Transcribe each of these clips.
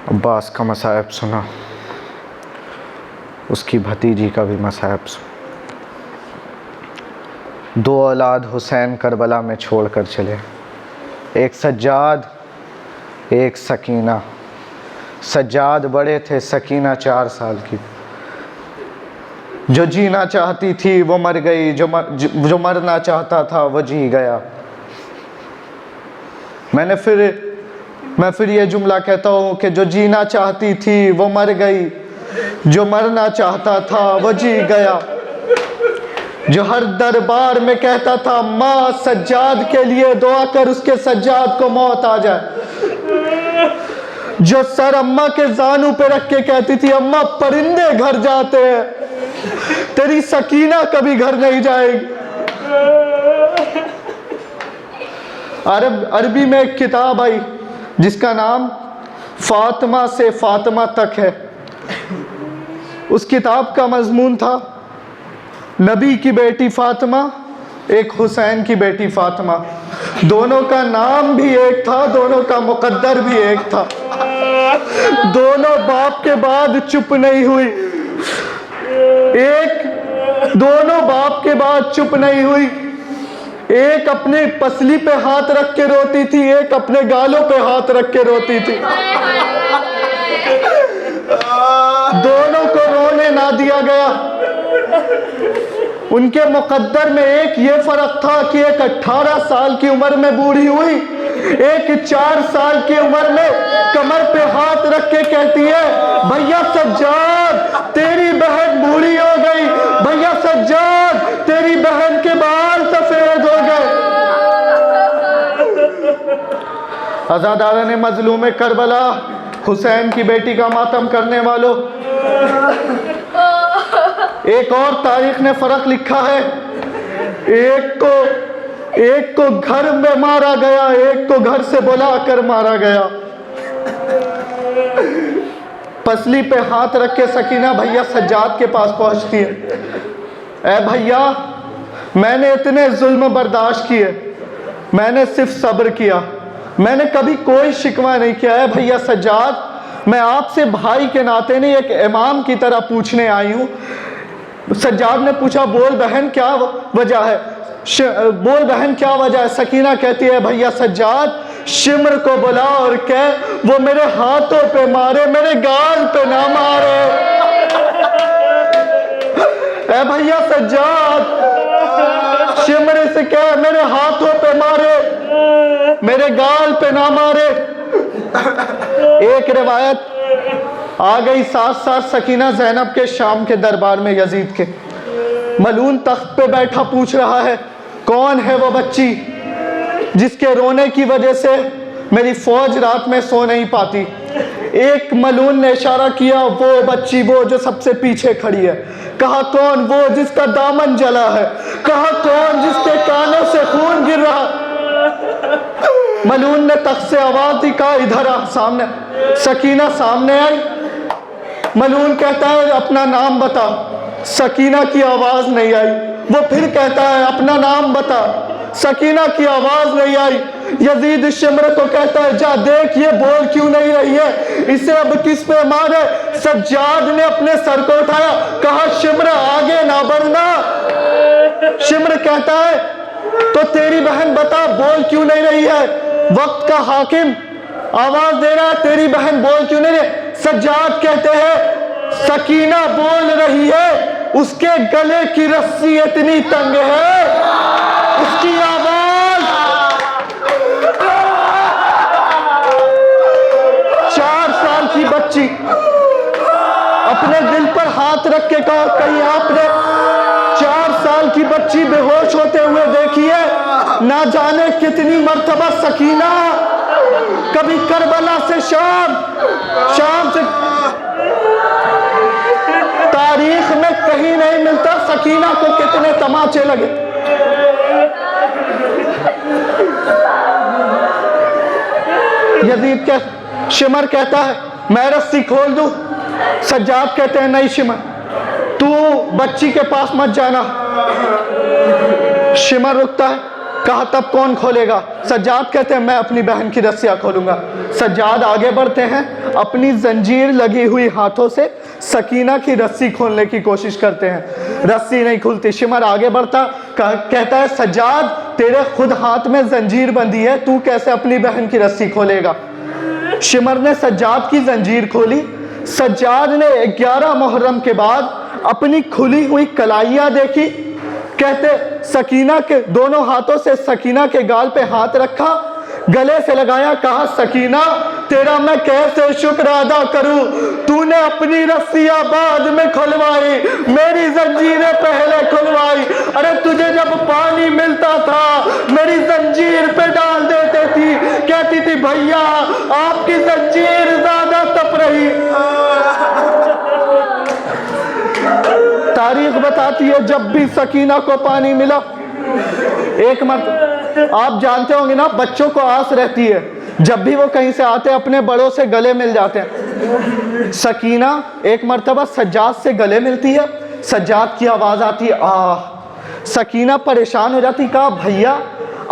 अब्बास का मसाइब सुना, उसकी भतीजी का भी मसाइब सुना। 2 औलाद हुसैन करबला में छोड़कर चले, एक सज्जाद एक सकीना। सज्जाद बड़े थे, सकीना 4 साल की। जो जीना चाहती थी वो मर गई, जो मरना चाहता था वो जी गया। मैं फिर ये जुमला कहता हूँ कि जो जीना चाहती थी वो मर गई, जो मरना चाहता था वो जी गया। जो हर दरबार में कहता था माँ सज्जाद के लिए दुआ कर, उसके सज्जाद को मौत आ जाए। जो सर अम्मा के जानू पे रख के कहती थी अम्मा परिंदे घर जाते हैं, तेरी सकीना कभी घर नहीं जाएगी। अरबी में एक किताब आई जिसका नाम फातिमा से फातिमा तक है। उस किताब का मजमून था नबी की बेटी फातिमा, एक हुसैन की बेटी फातिमा। दोनों का नाम भी एक था, दोनों का मुकद्दर भी एक था। दोनों बाप के बाद चुप नहीं हुई, दोनों बाप के बाद चुप नहीं हुई। एक अपने पसली पे हाथ रख के रोती थी, एक अपने गालों पे हाथ रख के रोती थी। दोनों को रोने ना दिया गया। उनके मुकद्दर में एक ये फर्क था कि एक 18 साल की उम्र में बूढ़ी हुई, एक 4 साल की उम्र में कमर पे हाथ रख के कहती है भैया सज्जाद तेरी बहन बूढ़ी हो गई, भैया सज्जाद तेरी बहन के बाल सफेद हो गए। आज़ादाराने मजलूम करबला, हुसैन की बेटी का मातम करने वालों, एक और तारीख ने फर्क लिखा है। एक को घर में मारा गया, एक को घर से बुला कर मारा गया। पसली पे हाथ रख के सकीना भैया सज्जाद के पास पहुंचती है। ऐ भैया मैंने इतने जुल्म बर्दाश्त किए, मैंने सिर्फ सब्र किया, मैंने कभी कोई शिकवा नहीं किया है। भैया सज्जाद मैं आपसे भाई के नाते नहीं एक इमाम की तरह पूछने आई हूँ। सज्जाद ने पूछा बोल बहन क्या वजह है, बोल बहन क्या वजह है। सकीना कहती है भैया सज्जाद शिम्र को बुला और कह वो मेरे हाथों पे मारे, मेरे गाल पे ना मारे। ऐ भैया सज्जाद शिम्र से कह मेरे हाथों पे मारे, मेरे गाल पे ना मारे। एक रिवायत आ गई साथ साथ सकीना ज़ैनब के शाम के दरबार में यजीद के। मलून तख्त पे बैठा पूछ रहा है कौन है वो बच्ची जिसके रोने की वजह से मेरी फौज रात में सो नहीं पाती। एक मलून ने इशारा किया वो बच्ची वो जो सबसे पीछे खड़ी है। कहा कौन वो जिसका दामन जला है, कहा कौन जिसके कानों से खून गिर रहा। मलून ने तख्त से आवाज दी, कहा इधर आ सामने। सकीना सामने आई। मलून कहता है अपना नाम बता। सकीना की आवाज नहीं आई। वो फिर कहता है अपना नाम बता। सकीना की आवाज नहीं आई। यजीद शिम्र को कहता है जा देख ये बोल क्यों नहीं रही है, इसे अब किस पे मारे। सज्जाद ने अपने सर को उठाया, कहा शिम्र आगे ना बढ़ना। शिम्र कहता है तो तेरी बहन बता बोल क्यों नहीं रही है। वक्त का हाकिम आवाज दे रहा है तेरी बहन बोल क्यों नहीं रही। सज्जाद कहते हैं सकीना बोल रही है, उसके गले की रस्सी इतनी तंग है, उसकी आवाज 4 साल की बच्ची अपने दिल पर हाथ रख के कहा कहीं आपने 4 साल की बच्ची बेहोश होते हुए देखी है। ना जाने कितनी मर्तबा सकीना कभी करबला से शाम से तारीख में कहीं नहीं मिलता सकीना को कितने तमाचे लगे। यजीद के शिमर कहता है मैं रस्सी खोल दूं। सज्जाद कहते हैं नहीं शिमर तू बच्ची के पास मत जाना। शिमर रुकता है, कहा तब कौन खोलेगा? सज्जाद कहते हैं मैं अपनी बहन की रस्सियाँ खोलूँगा। सज्जाद आगे बढ़ते हैं, अपनी जंजीर लगी हुई हाथों से सकीना की रस्सी खोलने की कोशिश करते हैं। रस्सी नहीं खुलती। शिमर आगे बढ़ता कहता है सज्जाद तेरे खुद हाथ में जंजीर बंधी है, तू कैसे अपनी बहन की रस्सी खोलेगा? शिमर ने सज्जाद की जंजीर खोली। सज्जाद ने 11 मुहर्रम के बाद अपनी खुली हुई कलाइयाँ देखी। कहते सकीना के दोनों हाथों से सकीना के गाल पे हाथ रखा, गले से लगाया, कहा सकीना तेरा मैं कैसे शुक्र अदा करूं, तूने अपनी रस्सियां बाद में खुलवाई, मेरी जंजीरें पहले खुलवाई। अरे तुझे जब पानी मिलता था मेरी जंजीर पे डाल देते थी, कहती थी भैया आपकी जंजीर ज्यादा तप रही। तारीख बताती है जब भी सकीना को पानी मिला, एक मरतबा आप जानते होंगे ना, बच्चों को आस रहती है जब भी वो कहीं से आते अपने बड़ों से गले मिल जाते हैं। सकीना एक मरतबा सज्जाद से गले मिलती है, सज्जाद की आवाज़ आती है आह। सकीना परेशान हो जाती, कहा भैया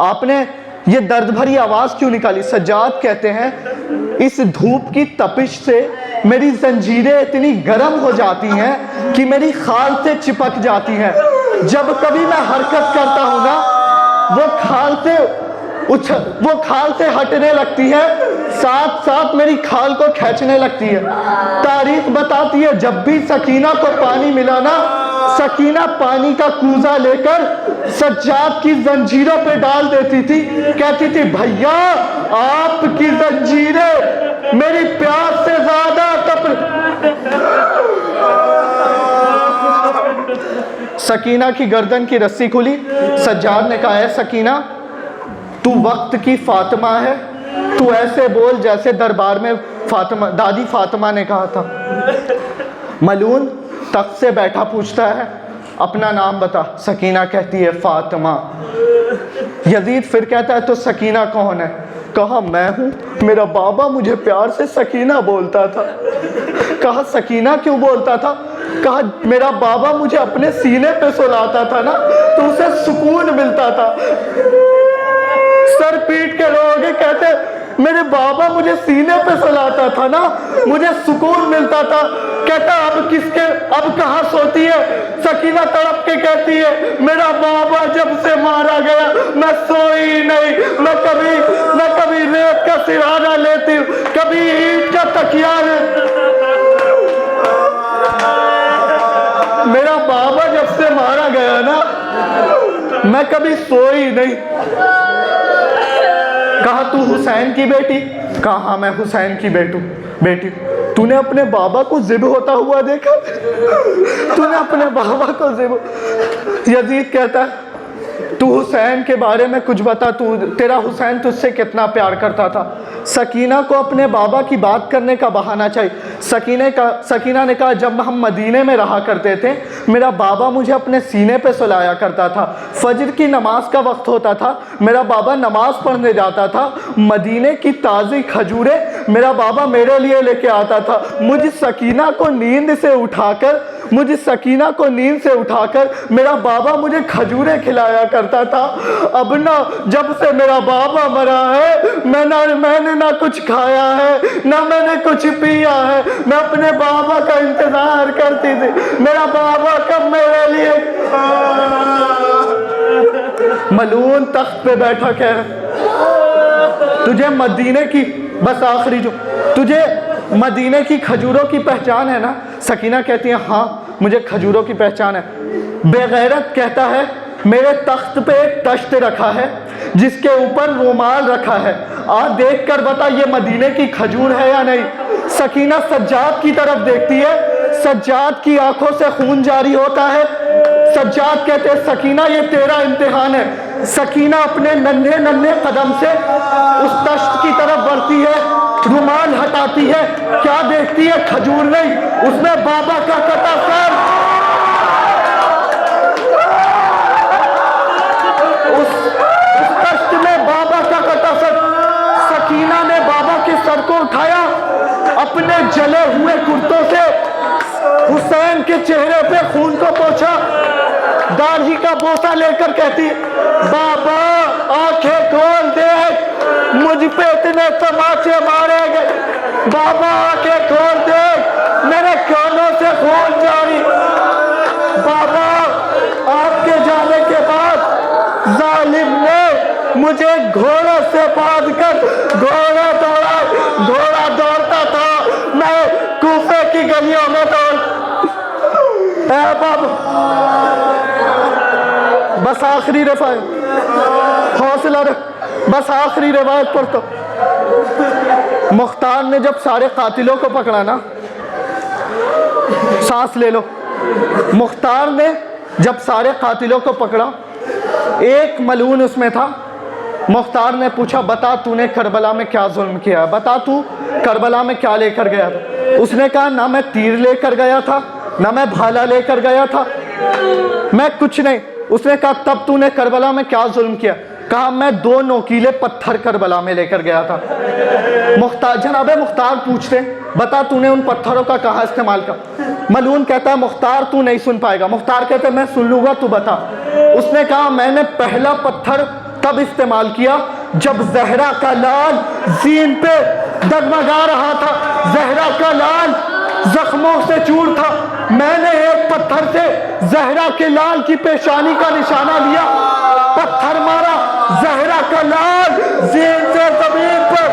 आपने ये दर्द भरी आवाज़ क्यों निकाली? सज्जाद कहते हैं इस धूप की तपिश से मेरी जंजीरें इतनी गर्म हो जाती हैं कि मेरी खाल से चिपक जाती हैं। जब कभी मैं हरकत करता हूँ ना वो खाल से हटने लगती है, साथ साथ मेरी खाल को खींचने लगती है। तारीख बताती है जब भी सकीना को पानी मिला ना, सकीना पानी का कूजा लेकर सज्जाद की जंजीरों पे डाल देती थी, कहती थी भैया आपकी जंजीरें मेरी प्यास से ज्यादा सकीना की गर्दन की रस्सी खुली। सज्जाद ने कहा है सकीना तू वक्त की फातिमा है, तू ऐसे बोल जैसे दरबार में दादी फातिमा ने कहा था। मलून तख्त से बैठा पूछता है अपना नाम बता। सकीना कहती है फातिमा। यजीद फिर कहता है तो सकीना कौन है? कहा मैं हूँ, मेरा बाबा मुझे प्यार से सकीना बोलता था। कहा सकीना क्यों बोलता था? कहा मेरा बाबा मुझे अपने सीने पे सुलाता था ना तो उसे सुकून मिलता था। सर पीट के रोगे, कहते मेरे बाबा मुझे सीने पे सुलाता था ना, मुझे सुकून मिलता था। कहता अब कहाँ सोती है? सकीना तड़प के कहती है मेरा बाबा जब से मारा गया मैं सोई नहीं, मैं कभी रेत का सिरहाना लेती हूँ, कभी ईंट का तकिया। मेरा बाबा जब से मारा गया ना मैं कभी सोई नहीं। कहा तू हुसैन की बेटी? कहा हाँ मैं हुसैन की बेटी। तूने अपने बाबा को ज़िब होता हुआ देखा? तूने अपने बाबा को ज़िब। यजीद कहता है तू हुसैन के बारे में कुछ बता, तेरा हुसैन तुझसे कितना प्यार करता था। सकीना को अपने बाबा की बात करने का बहाना चाहिए। सकीना ने कहा जब हम मदीने में रहा करते थे मेरा बाबा मुझे अपने सीने पे सुलाया करता था। फजर की नमाज का वक्त होता था, मेरा बाबा नमाज पढ़ने जाता था, मदीने की ताज़ी खजूरें मेरा बाबा मेरे लिए लेके आता था। मुझे सकीना को नींद से उठाकर मेरा बाबा मुझे खजूरें खिलाया करता था। अब ना जब से मेरा बाबा मरा है मैंने ना कुछ खाया है ना मैंने कुछ पिया है। मैं अपने बाबा का इंतजार करती थी, मेरा बाबा कब मेरे लिए। मलून तख्त पे बैठा कह तुझे मदीने की बस आखिरी जो तुझे मदीने की खजूरों की पहचान है ना? सकीना कहती है हाँ मुझे खजूरों की पहचान है। बेगैरत कहता है मेरे तख्त पे एक तश्त रखा है जिसके ऊपर रुमाल रखा है, आ देख कर बता ये मदीने की खजूर है या नहीं। सकीना सज्जाद की तरफ देखती है, सज्जाद की आंखों से खून जारी होता है। सज्जाद कहते हैं सकीना ये तेरा इम्तिहान है। सकीना अपने नन्हे नन्हे कदम से उस तश्त की तरफ बढ़ती है, रुमाल हटाती है, क्या देखती है? खजूर नहीं, उसमें बाबा का कटा सर। उस तश्त में बाबा का कटा सर। सकीना ने बाबा के सर को उठाया, अपने जले हुए कुर्तों से हुसैन के चेहरे पे खून को पोंछा। दाढ़ी का बोसा लेकर कहती, बाबा आंखें खोल दे, मुझ पे इतने तमाचे मारे गए, बाबा आंखें खोल दे, मेरे कानों से खून जारी, बाबा आपके जाने के बाद जालिम ने मुझे घोड़े से बांधकर घोड़ा दौड़ता था, मैं कूफे की गलियों में बाबा। बस आखिरी रिवायत, हौसला रख, बस आखिरी रिवायत पर। तो मुख्तार ने जब सारे कातिलों को पकड़ा ना, सांस ले लो, मुख्तार ने जब सारे कातिलों को पकड़ा, एक मलून उसमें था। मुख्तार ने पूछा, बता तूने करबला में क्या जुल्म किया, बता तू करबला में क्या लेकर गया था। उसने कहा, ना मैं तीर लेकर गया था, ना मैं भाला लेकर गया था, मैं कुछ नहीं। उसने कहा, तब तूने करबला में क्या जुल्म किया। कहा, मैं 2 नोकीले पत्थर करबला में लेकर गया था। मुख्तार, जनाबे मुख्तार पूछते, बता तूने उन पत्थरों का कहाँ इस्तेमाल किया। मलून कहता है, मुख्तार तू नहीं सुन पाएगा। मुख्तार कहते, मैं सुन लूंगा, तू बता। उसने कहा, मैंने पहला पत्थर तब इस्तेमाल किया जब जहरा का लाल जीन पे डगमगा रहा था, जहरा का लाल जख्मों से चूर था। मैंने एक पत्थर से जहरा के लाल की पेशानी का निशाना लिया, पत्थर मारा, जहरा का लाल जीन से जमीन पर।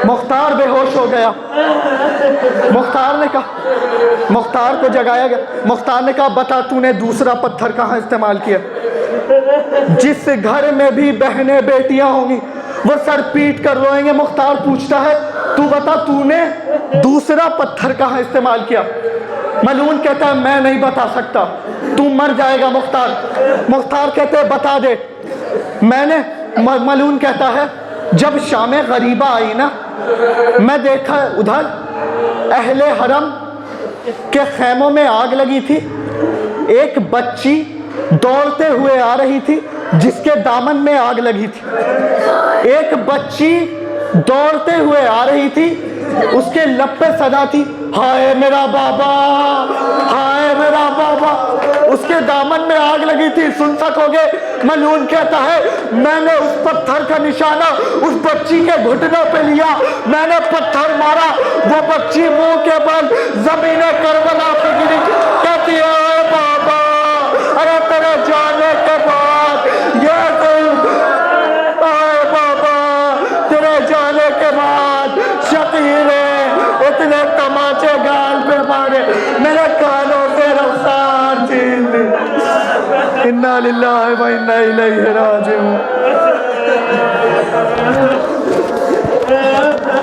मुख्तार बेहोश हो गया। मुख्तार ने कहा, मुख्तार को जगाया गया। मुख्तार ने कहा, बता तूने दूसरा पत्थर कहाँ इस्तेमाल किया। जिस घर में भी बहनें बेटियां होंगी वो सर पीट कर रोएंगे। मुख्तार पूछता है, तू बता तूने दूसरा पत्थर कहाँ इस्तेमाल किया। मलून कहता है, मैं नहीं बता सकता, तू मर जाएगा। मुख्तार कहते हैं, बता दे। मैंने, मलून कहता है, जब शाम गरीबा आई ना, मैं देखा उधर अहले हरम के खैमों में आग लगी थी। एक बच्ची दौड़ते हुए आ रही थी जिसके दामन में आग लगी थी। एक बच्ची दौड़ते हुए आ रही थी, उसके लब पे सदा थी, हाय मेरा बाबा, हाय मेरा बाबा। उसके दामन में आग लगी थी, सुन सकोगे। मलून कहता है, मैंने उस पत्थर का निशाना उस बच्ची के घुटनों पे लिया, मैंने पत्थर मारा, वो बच्ची मुंह के बल जमीने करबला पे गिरी। कहती है, बाबा अरे तेरे जाने के बाद ये बाबा, तेरे जाने के बाद शकीरे इतने तमाचे गाल पे मारे, मेरे कानों से रफ्तार छीन ली। इन्ना लिल्लाहि व इन्ना इलैहि राजिऊन।